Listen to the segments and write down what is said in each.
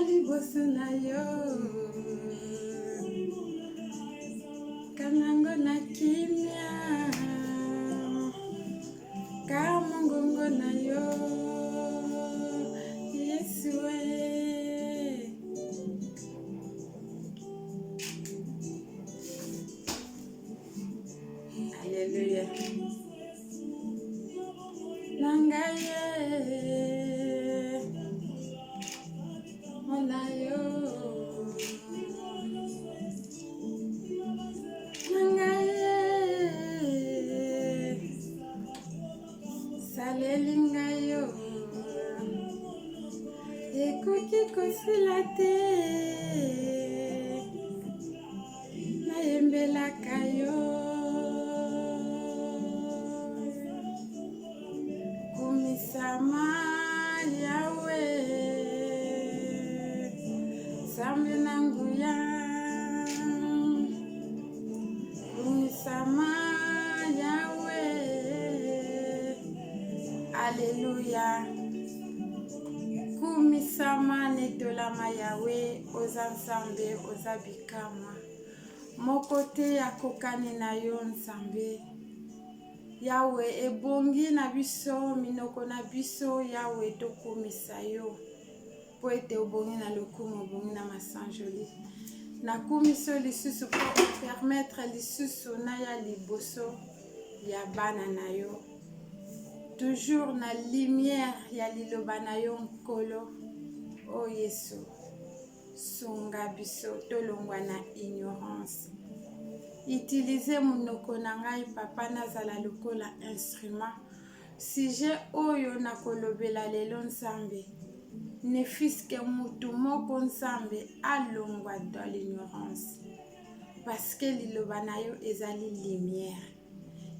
liboso na yo kanango na kimia kamongongo na yo Yesu Alléluia Nangaye Monayo Nangaye Salelingayo Ekoki kosila te Nayembelaka yo Kumisama Yahweh Sambe nanguya Kumisama Yahweh Alléluia Kumisama netolama Yahweh oza nzambe oza bikama moko te akokani na yo nzambe Yahweh ebongi na biso minoko na biso Yahweh tokumisa yo po ete obongi na lokumu obongi na masanjoli nakumiso lisusu po permettre lisusu na ya liboso ya bana na yo toujours na lumière ya liloba na yo nkolo o Yesu sunga biso tolongwa na ignorance utiliser monoko na ngai papa nazala lokola instrument sujet oyo nakolobela lelo nzambe ne fiske mutu moko nzambe alongwa dans l'ignorance parce que liloba na yo ezali lumière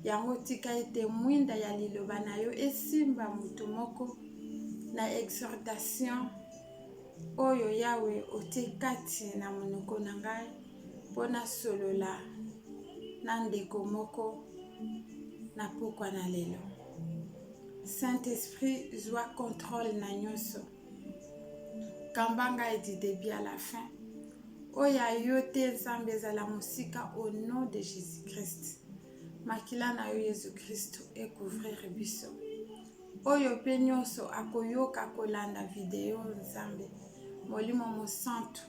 yango tika ete mwinda ya liloba na yo esimba mutu moko na exhortation oyo Yahweh otie kati na monoko na ngai mpona solola na ndeko moko na pokwa na lelo Saint-Esprit zwa contrôle na nyonso kambanga du début à la fin oya yo te nzambe ezala mosika au nom de Jésus-Christ makila na yo Jésus-Christ ekouvrir biso oyo pe nyonso akoyoka kolanda video nzambe molimo mosantu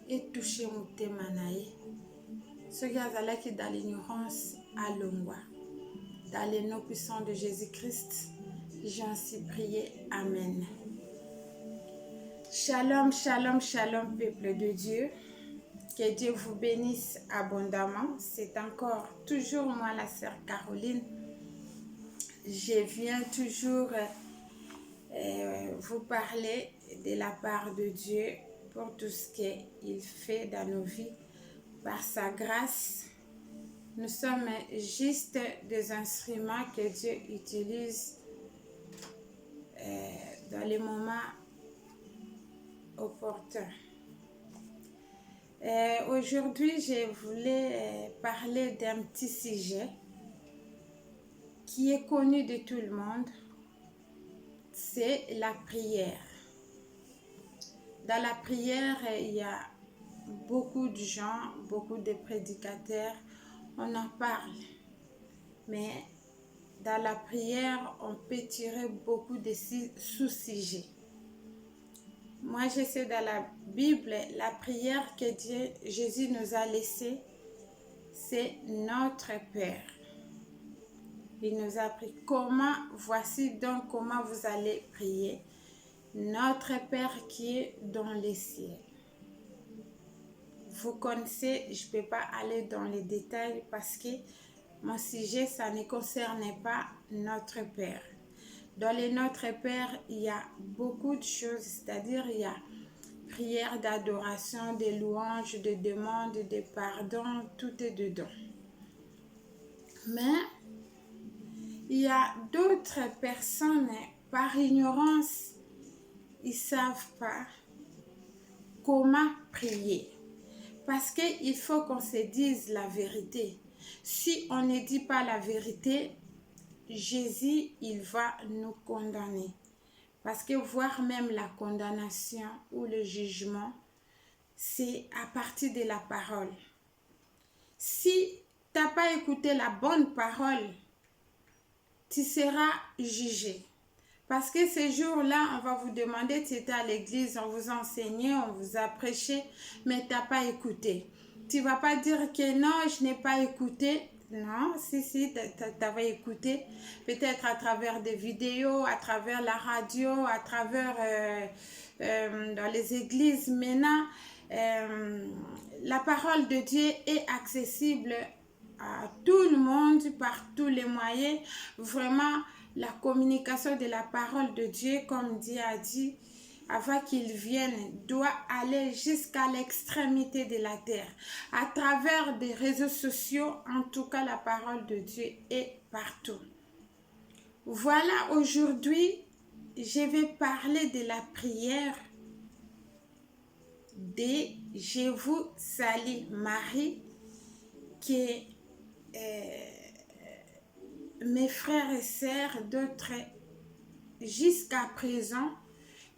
etouche motema na ye soki azalaki dans l'ignorance alongwa dans le nom puissant de Jésus-Christ j'en suis prié amen. Shalom, shalom, shalom, peuple de Dieu. Que Dieu vous bénisse abondamment. C'est encore toujours moi, la sœur Caroline. Je viens toujours vous parler de la part de Dieu pour tout ce qu'il fait dans nos vies. Par sa grâce, nous sommes juste des instruments que Dieu utilise dans les moments opportun. Aujourd'hui, je voulais parler d'un petit sujet qui est connu de tout le monde, c'est la prière. Dans la prière, il y a beaucoup de gens, beaucoup de prédicateurs, on en parle. Mais dans la prière, on peut tirer beaucoup de sous-sujets. Moi, je sais dans la Bible, la prière que Jésus nous a laissée, c'est notre Père. Il nous a appris voici donc comment vous allez prier. Notre Père qui est dans les cieux. Vous connaissez, je ne peux pas aller dans les détails parce que mon sujet, ça ne concerne pas notre Père. Dans le Notre Père, il y a beaucoup de choses, c'est-à-dire il y a prière d'adoration, de louange, de demande, de pardon, tout est dedans. Mais il y a d'autres personnes, par ignorance, ils ne savent pas comment prier. Parce qu'il faut qu'on se dise la vérité. Si on ne dit pas la vérité, Jésus, il va nous condamner. Parce que voire même la condamnation ou le jugement, c'est à partir de la parole. Si tu n'as pas écouté la bonne parole, tu seras jugé. Parce que ces jours-là, on va vous demander, tu étais à l'église, on vous a enseigné, on vous a prêché, mais tu n'as pas écouté. Tu ne vas pas dire que non, je n'ai pas écouté. Non, si, tu avais écouté. Peut-être à travers des vidéos, à travers la radio, à travers dans les églises. Maintenant, la parole de Dieu est accessible à tout le monde, par tous les moyens. Vraiment, la communication de la parole de Dieu, comme Dieu a dit, avant qu'il vienne, doit aller jusqu'à l'extrémité de la terre. À travers des réseaux sociaux, en tout cas, la parole de Dieu est partout. Voilà, aujourd'hui, je vais parler de la prière de Je vous salue Marie, qui mes frères et sœurs, d'autres, jusqu'à présent,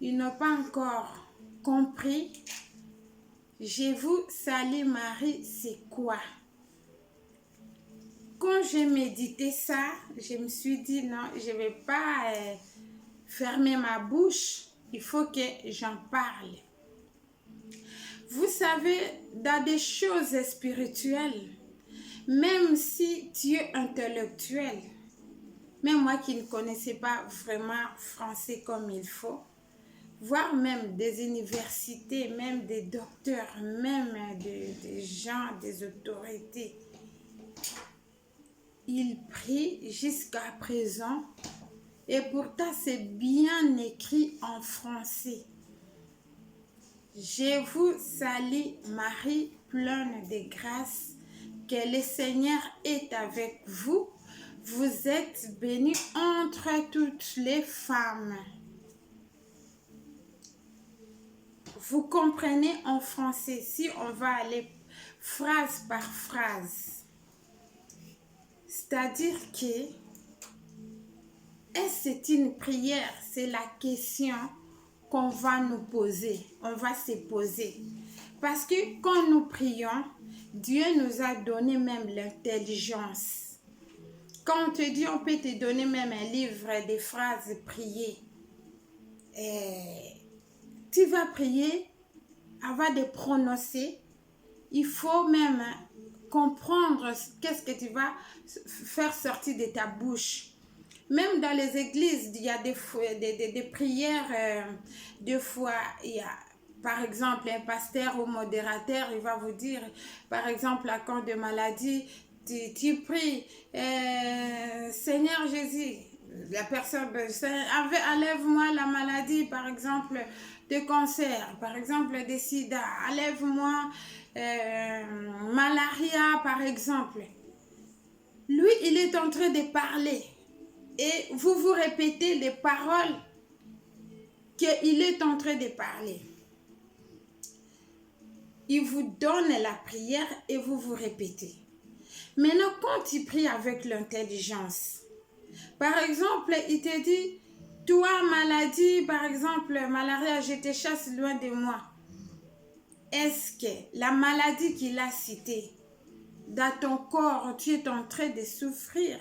ils n'ont pas encore compris. Je vous salue Marie, c'est quoi? Quand j'ai médité ça, je me suis dit non, je ne vais pas fermer ma bouche, il faut que j'en parle. Vous savez, dans des choses spirituelles, même si tu es intellectuel, même moi qui ne connaissais pas vraiment français comme il faut, voire même des universités, même des docteurs, même des gens, des autorités, ils prient jusqu'à présent et pourtant c'est bien écrit en français. Je vous salue Marie, pleine de grâce, que le Seigneur est avec vous. Vous êtes bénie entre toutes les femmes. Vous comprenez en français, si on va aller phrase par phrase. C'est-à-dire que, est-ce que c'est une prière? C'est la question qu'on va nous poser, on va se poser. Parce que quand nous prions, Dieu nous a donné même l'intelligence. Quand on te dit, on peut te donner même un livre des phrases priées. Et tu vas prier, avant de prononcer, il faut même comprendre qu'est-ce que tu vas faire sortir de ta bouche. Même dans les églises, il y a des prières, des fois, il y a, par exemple, un pasteur ou modérateur, il va vous dire, par exemple, à cause de maladie, tu pries, Seigneur Jésus, la personne, enlève-moi la maladie, par exemple, de cancer, par exemple, de sida, enlève-moi malaria, par exemple. Lui, il est en train de parler. Et vous vous répétez les paroles qu'il est en train de parler. Il vous donne la prière et vous vous répétez. Maintenant, quand tu pries avec l'intelligence, par exemple, il te dit, toi, maladie, par exemple, malaria, je te chasse loin de moi. Est-ce que la maladie qu'il a citée, dans ton corps, tu es en train de souffrir?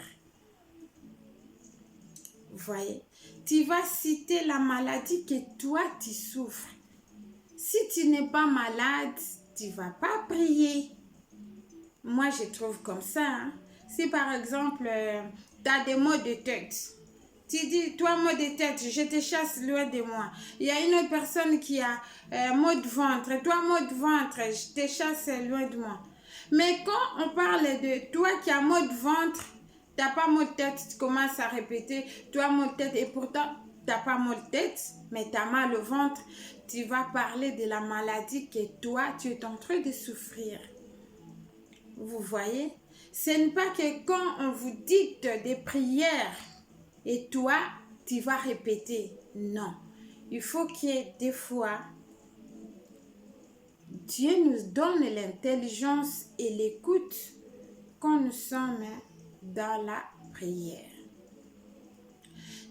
Voyez, tu vas citer la maladie que toi tu souffres. Si tu n'es pas malade, tu ne vas pas prier. Moi, je trouve comme ça. Hein. Si par exemple, tu as des maux de tête, tu dis, toi, maux de tête, je te chasse loin de moi. Il y a une autre personne qui a maux de ventre. Toi, maux de ventre, je te chasse loin de moi. Mais quand on parle de toi qui as maux de ventre, tu n'as pas mal de tête, tu commences à répéter, tu as mal de tête et pourtant, tu n'as pas mal de tête, mais tu as mal au ventre. Tu vas parler de la maladie que toi, tu es en train de souffrir. Vous voyez? Ce n'est pas que quand on vous dicte des prières et toi, tu vas répéter. Non. Il faut qu'il y ait des fois, Dieu nous donne l'intelligence et l'écoute quand nous sommes dans la prière.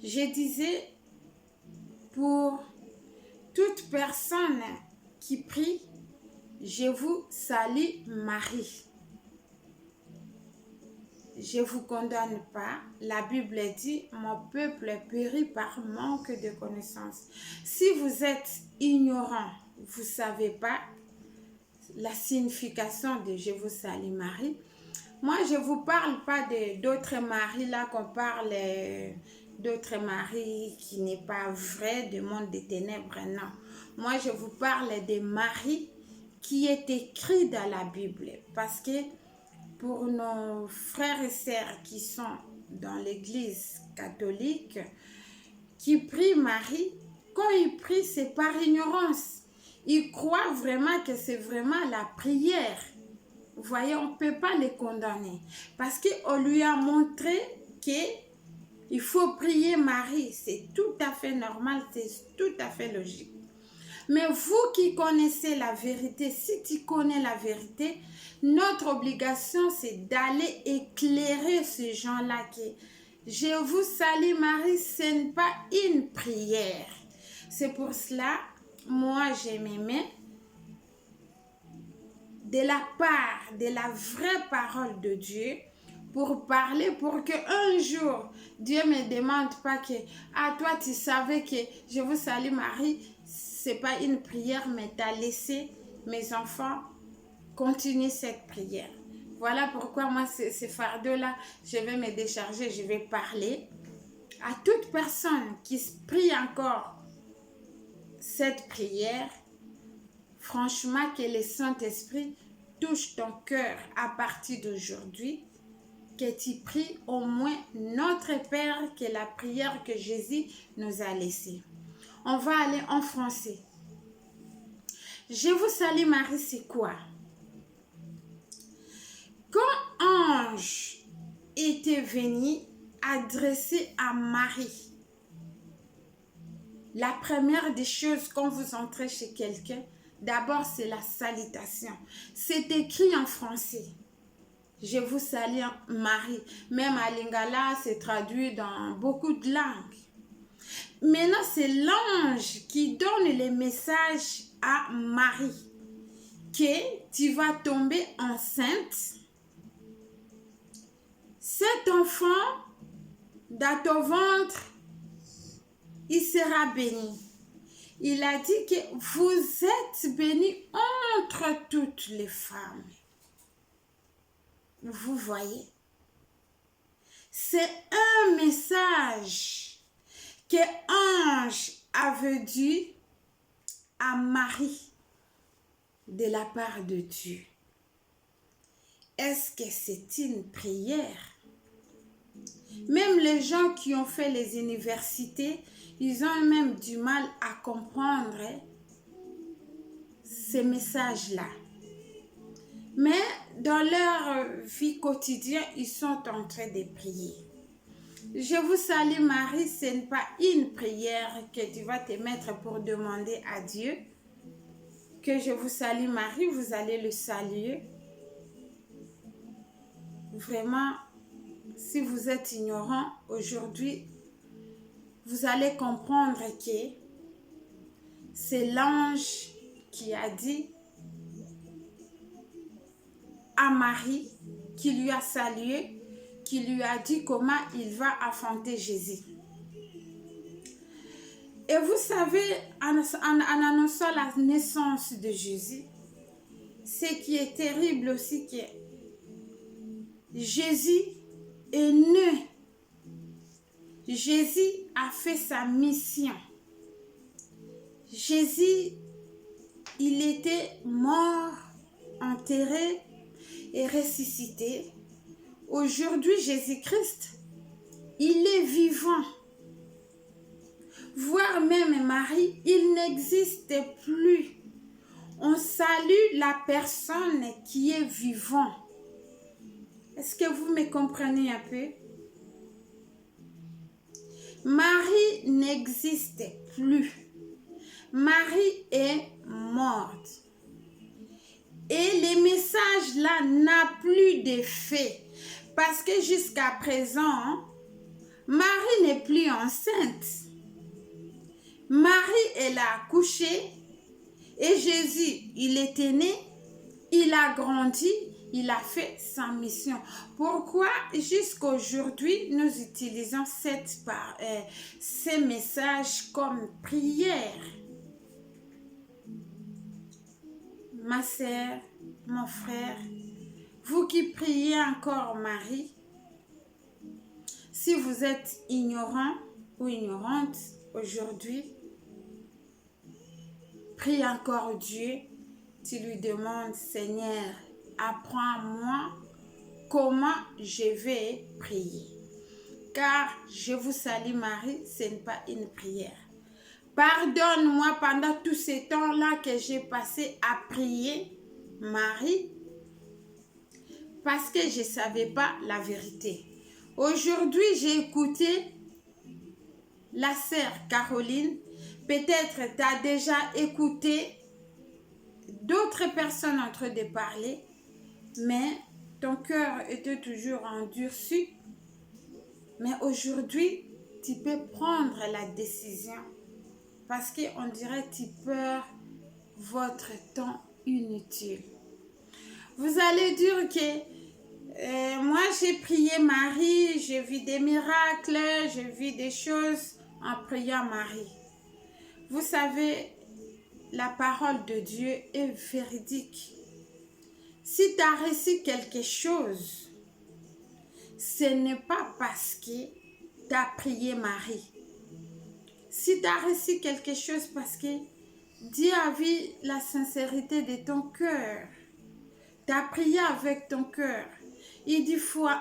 Je disais, pour toute personne qui prie, je vous salue Marie. Je ne vous condamne pas. La Bible dit, mon peuple périt par manque de connaissances. Si vous êtes ignorant, vous ne savez pas la signification de je vous salue Marie. Moi, je ne vous parle pas d'autres maris là qu'on parle, d'autres maris qui n'est pas vrai, du monde des ténèbres, non. Moi, je vous parle des maris qui est écrit dans la Bible. Parce que pour nos frères et sœurs qui sont dans l'église catholique, qui prient Marie, quand ils prient, c'est par ignorance. Ils croient vraiment que c'est vraiment la prière. Vous voyez, on ne peut pas les condamner. Parce qu'on lui a montré qu'il faut prier Marie. C'est tout à fait normal, c'est tout à fait logique. Mais vous qui connaissez la vérité, si tu connais la vérité, notre obligation, c'est d'aller éclairer ces gens-là qui, je vous salue Marie, ce n'est pas une prière. C'est pour cela, moi, je me mets de la part de la vraie parole de Dieu pour parler, pour qu'un jour, Dieu ne me demande pas que, ah, toi, tu savais que je vous salue Marie, c'est pas une prière, mais tu as laissé mes enfants continuer cette prière. Voilà pourquoi moi, ce fardeau-là, je vais me décharger, je vais parler à toute personne qui prie encore cette prière. Franchement, que le Saint-Esprit touche ton cœur à partir d'aujourd'hui, que tu pries au moins notre Père, que la prière que Jésus nous a laissée. On va aller en français. Je vous salue Marie, c'est quoi? Quand ange était venu adresser à Marie, la première des choses quand vous entrez chez quelqu'un, d'abord c'est la salutation. C'est écrit en français. Je vous salue Marie. Même à Lingala, c'est traduit dans beaucoup de langues. Maintenant, c'est l'ange qui donne les messages à Marie. Que tu vas tomber enceinte. Cet enfant, dans ton ventre, il sera béni. Il a dit que vous êtes bénis entre toutes les femmes. Vous voyez, c'est un message que l'ange avait dit à Marie de la part de Dieu. Est-ce que c'est une prière? Même les gens qui ont fait les universités, ils ont même du mal à comprendre ces messages-là. Mais dans leur vie quotidienne, ils sont en train de prier. Je vous salue Marie, ce n'est pas une prière que tu vas te mettre pour demander à Dieu. Que je vous salue Marie, vous allez le saluer. Vraiment, si vous êtes ignorant aujourd'hui, vous allez comprendre que c'est l'ange qui a dit à Marie, qui lui a salué, qui lui a dit comment il va affronter Jésus. Et vous savez, en annonçant la naissance de Jésus, ce qui est terrible aussi, que Jésus est né. Jésus a fait sa mission. Jésus, il était mort, enterré et ressuscité. Aujourd'hui, Jésus-Christ, il est vivant. Voire même Marie, il n'existe plus. On salue la personne qui est vivante. Est-ce que vous me comprenez un peu? Marie n'existe plus. Marie est morte. Et les messages là n'ont plus d'effet. Parce que jusqu'à présent, Marie n'est plus enceinte. Marie, elle a accouché et Jésus, il était né, il a grandi, il a fait sa mission. Pourquoi jusqu'à aujourd'hui nous utilisons ces messages comme prière? Ma sœur, mon frère, vous qui priez encore Marie, si vous êtes ignorant ou ignorante aujourd'hui, prie encore Dieu. Tu lui demandes, Seigneur, apprends-moi comment je vais prier. Car je vous salue Marie, ce n'est pas une prière. Pardonne-moi pendant tous ces temps-là que j'ai passé à prier Marie, parce que je ne savais pas la vérité. Aujourd'hui, j'ai écouté la sœur Caroline. Peut-être tu as déjà écouté d'autres personnes en train de parler, mais ton cœur était toujours endurci. Mais aujourd'hui, tu peux prendre la décision parce qu'on dirait que tu perds votre temps inutile. Vous allez dire que moi j'ai prié Marie, j'ai vu des miracles, j'ai vu des choses en priant Marie. Vous savez, la parole de Dieu est véridique. Si tu as reçu quelque chose, ce n'est pas parce que tu as prié Marie. Si tu as reçu quelque chose parce que Dieu a vu la sincérité de ton cœur, tu as prié avec ton cœur. Et des fois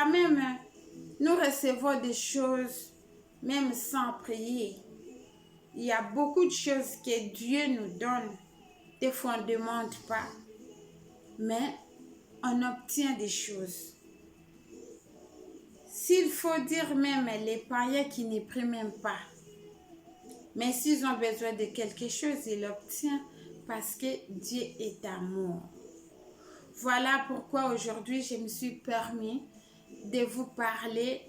même, nous recevons des choses même sans prier. Il y a beaucoup de choses que Dieu nous donne. Des fois, on ne demande pas, mais on obtient des choses. S'il faut dire même les païens qui ne prient même pas, mais s'ils ont besoin de quelque chose, ils l'obtiennent parce que Dieu est amour. Voilà pourquoi aujourd'hui, je me suis permis de vous parler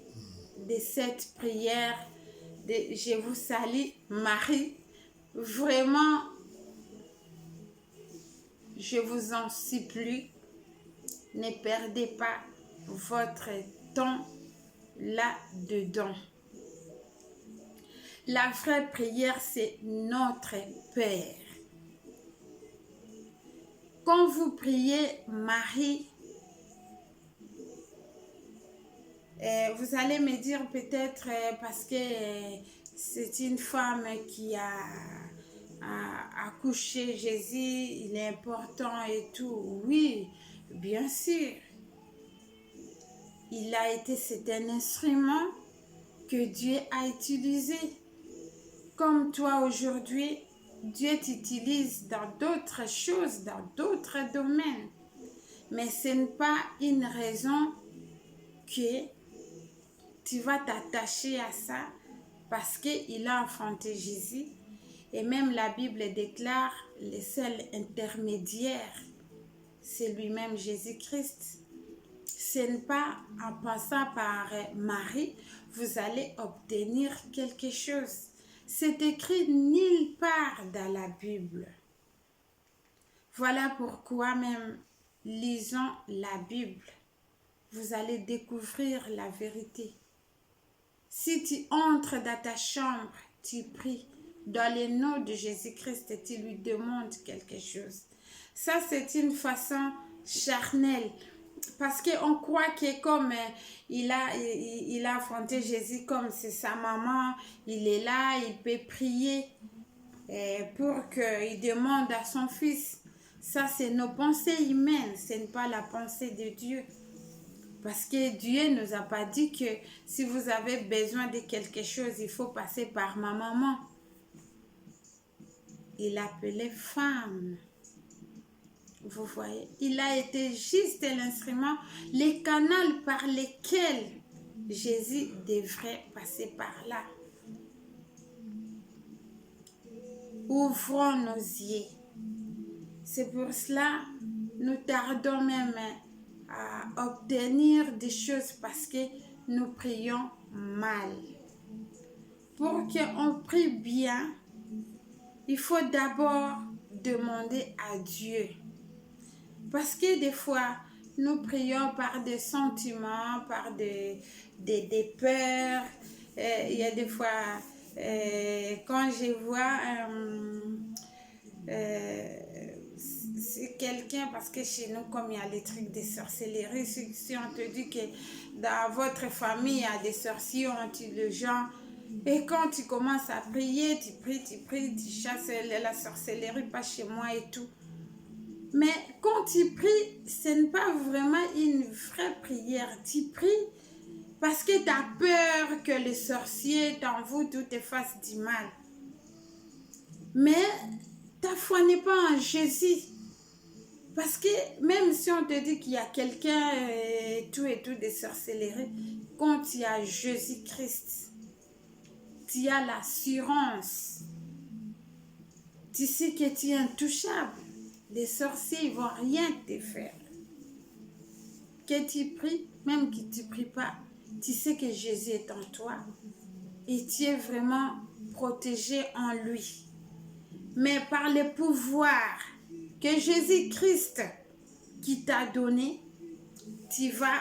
de cette prière de Je vous salue Marie. Vraiment, je vous en supplie, ne perdez pas votre temps là-dedans. La vraie prière, c'est notre Père. Quand vous priez Marie, vous allez me dire peut-être parce que c'est une femme qui a accouché Jésus, il est important et tout. Oui, bien sûr. C'est un instrument que Dieu a utilisé. Comme toi aujourd'hui, Dieu t'utilise dans d'autres choses, dans d'autres domaines. Mais ce n'est pas une raison que tu vas t'attacher à ça parce qu'il a enfanté Jésus. Et même la Bible déclare le seul intermédiaire, c'est lui-même Jésus-Christ. Ce n'est pas en passant par Marie, vous allez obtenir quelque chose. C'est écrit nulle part dans la Bible. Voilà pourquoi même, lisons la Bible. Vous allez découvrir la vérité. Si tu entres dans ta chambre, tu pries dans le nom de Jésus-Christ et tu lui demandes quelque chose. Ça, c'est une façon charnelle. Parce qu'on croit que comme il a affronté Jésus comme c'est sa maman, il est là, il peut prier pour qu'il demande à son fils. Ça, c'est nos pensées humaines, ce n'est pas la pensée de Dieu. Parce que Dieu ne nous a pas dit que si vous avez besoin de quelque chose, il faut passer par ma maman. Il appelait femme. Vous voyez, il a été juste l'instrument, le canal par lequel Jésus devrait passer par là. Ouvrons nos yeux. C'est pour cela nous tardons même à obtenir des choses parce que nous prions mal. pour qu'on prie bien, il faut d'abord demander à Dieu. Parce que des fois, nous prions par des sentiments, par des peurs. Il y a des fois, quand je vois c'est quelqu'un, parce que chez nous, comme il y a les trucs des sorcelleries, si on te dit que dans votre famille, il y a des sorciers, on tue les gens, et quand tu commences à prier, tu pries, tu chasses la sorcellerie, pas chez moi et tout. Mais quand tu pries, ce n'est pas vraiment une vraie prière. Tu pries parce que tu as peur que les sorciers t'envoûtent ou te fassent du mal. Mais ta foi n'est pas en Jésus. Parce que même si on te dit qu'il y a quelqu'un et tout des sorcelleries, quand tu as Jésus-Christ, tu as l'assurance. Tu sais que tu es intouchable. Les sorciers ne vont rien te faire. Que tu pries, même que tu ne pries pas, tu sais que Jésus est en toi et tu es vraiment protégé en lui. Mais par le pouvoir que Jésus-Christ qui t'a donné, tu vas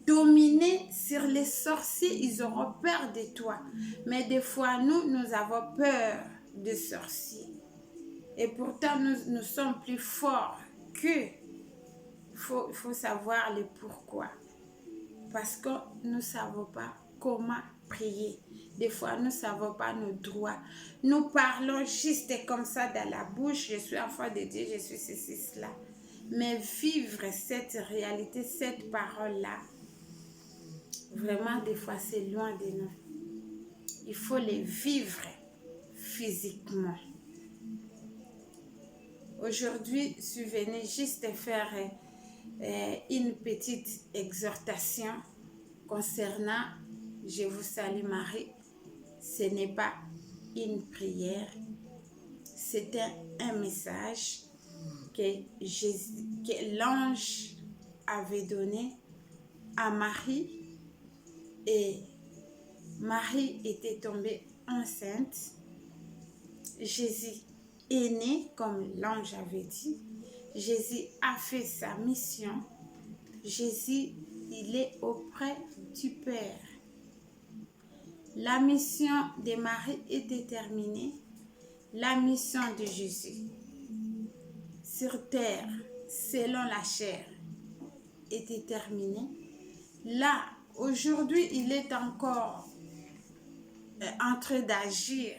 dominer sur les sorciers, ils auront peur de toi. Mais des fois, nous avons peur des sorciers. Et pourtant, nous sommes plus forts qu'eux. Il faut savoir le pourquoi. Parce que nous ne savons pas comment prier. Des fois, nous ne savons pas nos droits. Nous parlons juste comme ça dans la bouche. Je suis enfant de Dieu, je suis ceci, cela. Mais vivre cette réalité, cette parole-là, vraiment, des fois, c'est loin de nous. Il faut les vivre physiquement. Aujourd'hui, je suis venue juste faire une petite exhortation concernant Je vous salue Marie. Ce n'est pas une prière, c'est un message que l'ange avait donné à Marie, et Marie était tombée enceinte. Jésus est né comme l'ange avait dit. Jésus a fait sa mission. Jésus, il est auprès du Père. La mission de Marie était terminée. La mission de Jésus sur terre, selon la chair, était terminée. Là, aujourd'hui, il est encore en train d'agir.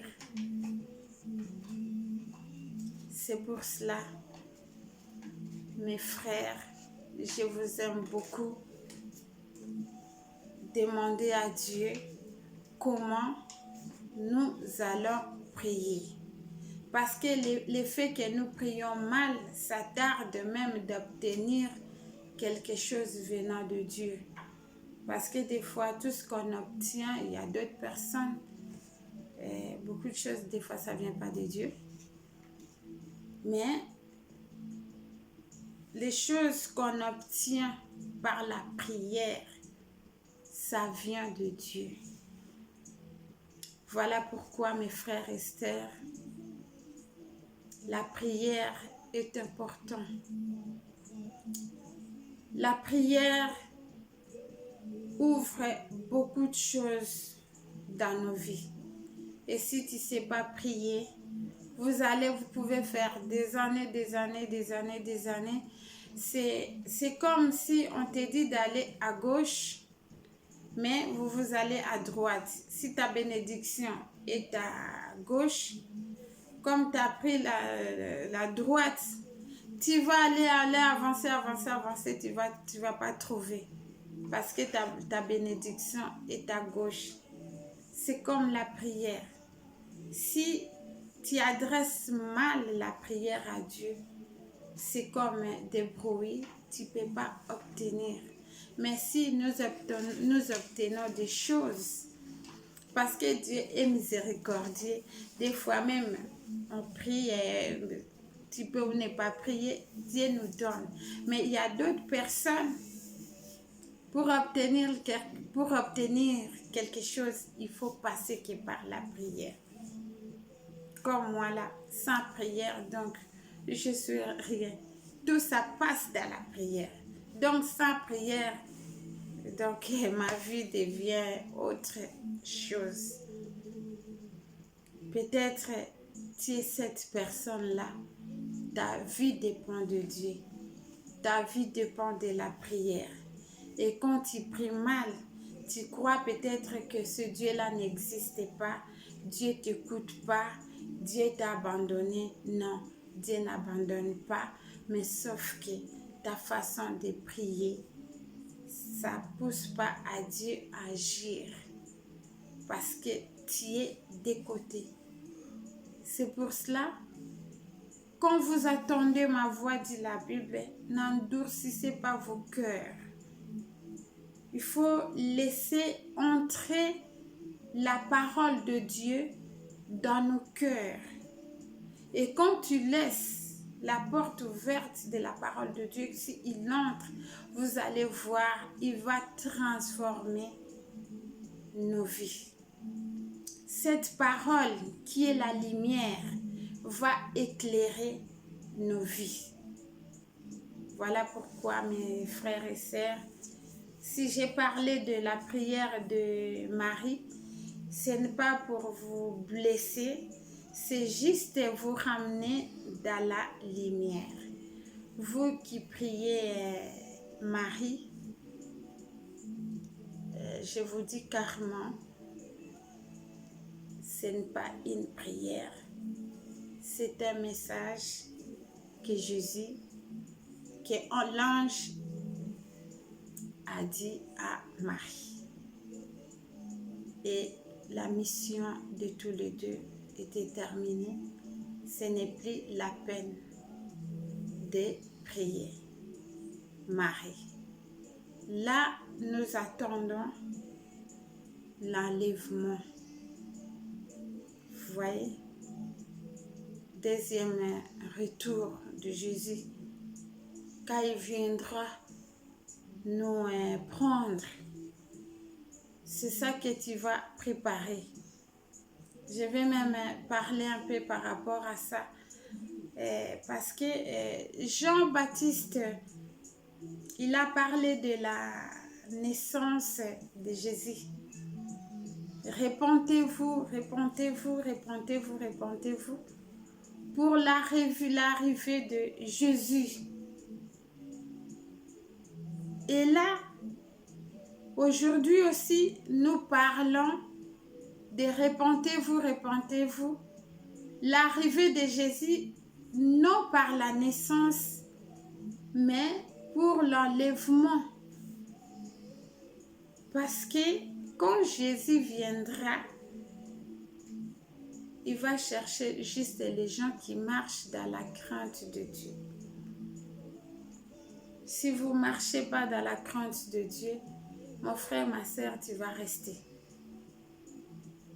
C'est pour cela, mes frères, je vous aime beaucoup. Demandez à Dieu comment nous allons prier. Parce que le fait que nous prions mal, ça tarde même d'obtenir quelque chose venant de Dieu. Parce que des fois, tout ce qu'on obtient, il y a d'autres personnes, beaucoup de choses, des fois, ça ne vient pas de Dieu. Mais les choses qu'on obtient par la prière, ça vient de Dieu. Voilà pourquoi, mes frères et sœurs, la prière est importante. La prière ouvre beaucoup de choses dans nos vies. Et si tu ne sais pas prier, vous pouvez faire des années. C'est comme si on te dit d'aller à gauche, mais vous allez à droite. Si ta bénédiction est à gauche, comme tu as pris la droite, tu vas aller avancer, tu vas pas trouver. Parce que ta bénédiction est à gauche. C'est comme la prière. Si tu adresses mal la prière à Dieu, c'est comme des bruits, tu ne peux pas obtenir. Mais si nous obtenons des choses, parce que Dieu est miséricordieux, des fois même on prie, tu peux ou ne pas prier, Dieu nous donne. Mais il y a d'autres personnes, Pour obtenir quelque chose, il faut passer que par la prière. Comme moi là, sans prière, donc je suis rien. Tout ça passe dans la prière. Donc sans prière, donc ma vie devient autre chose. Peut-être tu es cette personne-là. Ta vie dépend de Dieu. Ta vie dépend de la prière. Et quand tu pries mal, tu crois peut-être que ce Dieu-là n'existe pas. Dieu ne t'écoute pas. Dieu t'a abandonné. Non, Dieu n'abandonne pas. Mais sauf que ta façon de prier, ça ne pousse pas à Dieu à agir. Parce que tu es de côté. C'est pour cela, quand vous attendez ma voix, dit la Bible, n'endurcissez pas vos cœurs. Il faut laisser entrer la parole de Dieu dans nos cœurs. Et quand tu laisses la porte ouverte de la parole de Dieu, s'il entre, vous allez voir, il va transformer nos vies. Cette parole qui est la lumière va éclairer nos vies. Voilà pourquoi, mes frères et sœurs, si j'ai parlé de la prière de Marie, ce n'est pas pour vous blesser, c'est juste vous ramener dans la lumière. Vous qui priez Marie, je vous dis carrément, ce n'est pas une prière, c'est un message que Jésus, que l'ange a dit à Marie. Et la mission de tous les deux était terminée. Ce n'est plus la peine de prier Marie. Là, nous attendons l'enlèvement. Vous voyez, deuxième retour de Jésus, quand il viendra nous prendre. C'est ça que tu vas préparer. Je vais même parler un peu par rapport à ça. Parce que Jean-Baptiste, il a parlé de la naissance de Jésus. Répentez-vous, répentez-vous, répentez-vous, répentez-vous pour l'arrivée de Jésus. Et là, aujourd'hui aussi, nous parlons de répentez-vous, répentez-vous. L'arrivée de Jésus, non par la naissance, mais pour l'enlèvement. Parce que quand Jésus viendra, il va chercher juste les gens qui marchent dans la crainte de Dieu. Si vous ne marchez pas dans la crainte de Dieu, mon frère, ma soeur, tu vas rester.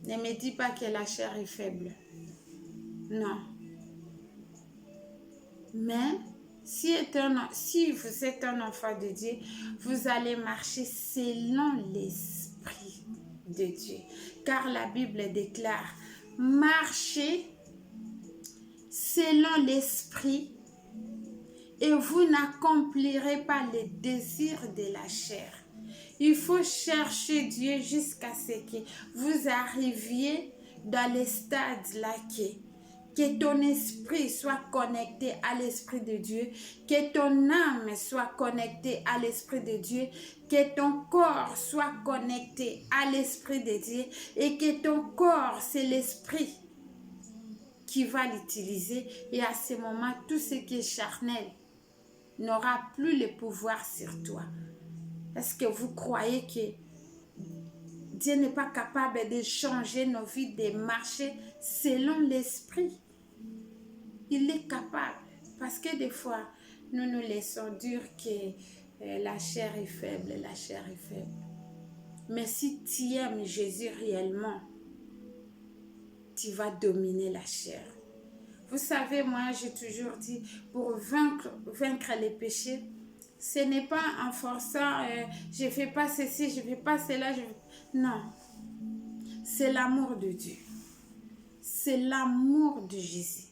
Ne me dis pas que la chair est faible. Non. Mais si vous êtes un enfant de Dieu, vous allez marcher selon l'Esprit de Dieu. Car la Bible déclare, marchez selon l'Esprit et vous n'accomplirez pas les désirs de la chair. Il faut chercher Dieu jusqu'à ce que vous arriviez dans le stade là que ton esprit soit connecté à l'Esprit de Dieu, que ton âme soit connectée à l'Esprit de Dieu, que ton corps soit connecté à l'Esprit de Dieu et que ton corps, c'est l'Esprit qui va l'utiliser. Et à ce moment, tout ce qui est charnel n'aura plus le pouvoir sur toi. Est-ce que vous croyez que Dieu n'est pas capable de changer nos vies, de marcher selon l'Esprit? Il est capable. Parce que des fois, nous nous laissons dire que la chair est faible, la chair est faible. Mais si tu aimes Jésus réellement, tu vas dominer la chair. Vous savez, moi, j'ai toujours dit, pour vaincre les péchés, Ce n'est pas en forçant, je ne fais pas ceci, je ne fais pas cela. Non, c'est l'amour de Dieu. C'est l'amour de Jésus.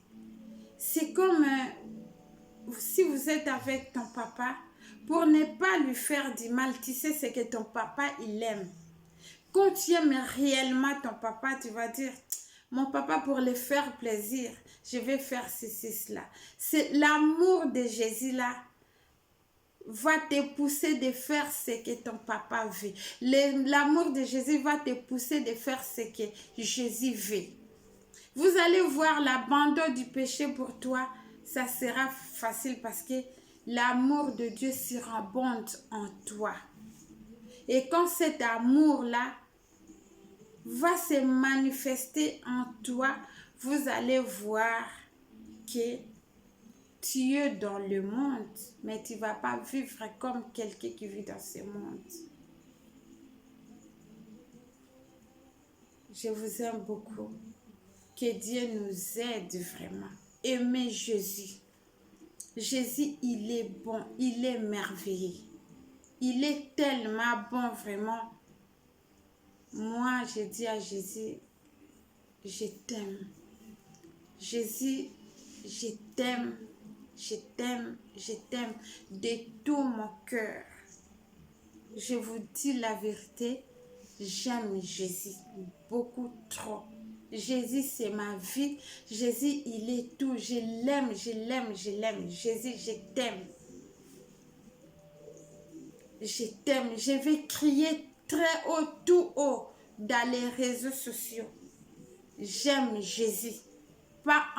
C'est comme si vous êtes avec ton papa, pour ne pas lui faire du mal, tu sais ce que ton papa, il aime. Quand tu aimes réellement ton papa, tu vas dire, mon papa, pour le faire plaisir, je vais faire ceci, cela. C'est l'amour de Jésus là va te pousser de faire ce que ton papa veut. L'amour de Jésus va te pousser de faire ce que Jésus veut. Vous allez voir l'abandon du péché pour toi, ça sera facile parce que l'amour de Dieu surabonde en toi. Et quand cet amour-là va se manifester en toi, vous allez voir que tu es dans le monde, mais tu ne vas pas vivre comme quelqu'un qui vit dans ce monde. Je vous aime beaucoup. Que Dieu nous aide vraiment. Aimer Jésus. Jésus, il est bon, il est merveilleux. Il est tellement bon, vraiment. Moi, je dis à Jésus, je t'aime. Jésus, je t'aime, je t'aime, je t'aime de tout mon cœur. Je vous dis la vérité, j'aime Jésus beaucoup trop. Jésus, c'est ma vie. Jésus, il est tout. Je l'aime, je l'aime, je l'aime. Jésus, je t'aime. Je t'aime. Je vais crier très haut, tout haut, dans les réseaux sociaux. J'aime Jésus. Pas